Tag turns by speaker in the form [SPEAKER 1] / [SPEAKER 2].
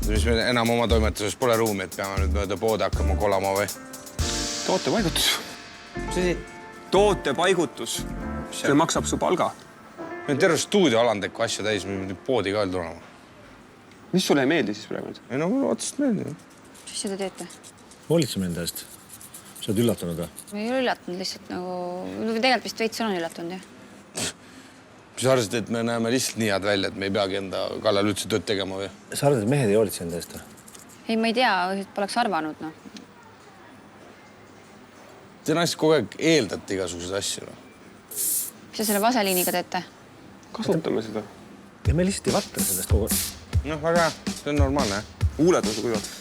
[SPEAKER 1] Mis me enam oma toimetuses pole ruumi, et peame nüüd mööda poode hakkama kolama või?
[SPEAKER 2] Tootepaigutus.
[SPEAKER 1] Mis asi?
[SPEAKER 2] Tootepaigutus. See maksab su palga.
[SPEAKER 1] Meil on terve stuudio alandekku asja täis, me nüüd poodi ka veel tulema.
[SPEAKER 2] Mis sulle ei meeldi siis praegu nüüd?
[SPEAKER 1] Ei no, mulle otsast meeldib.
[SPEAKER 3] Mis seda teete?
[SPEAKER 4] Hoolitseme enda eest. Sa oled üllatunud või?
[SPEAKER 3] Ma ei ole üllatunud lihtsalt nagu... Tegelikult vist veits olen üllatunud, jah.
[SPEAKER 1] Mis sa arvasid, et me näeme lihtsalt nii head välja, et me ei peagi enda kallal üldse tööd tegema või?
[SPEAKER 4] Sa arvad, et mehed ei hoolitse enda eest või?
[SPEAKER 3] Ei, ma ei tea, poleks arvanud, noh.
[SPEAKER 1] Te naised kogu aeg eeldate igasuguseid asju.
[SPEAKER 3] Mis sa selle vaseliiniga teete?
[SPEAKER 2] Kasutame seda.
[SPEAKER 4] Ja me lihtsalt ei vatta sellest kogu aeg.
[SPEAKER 1] Noh, väga hea. See on normaalne, jah?
[SPEAKER 2] Huuled on su kuivad.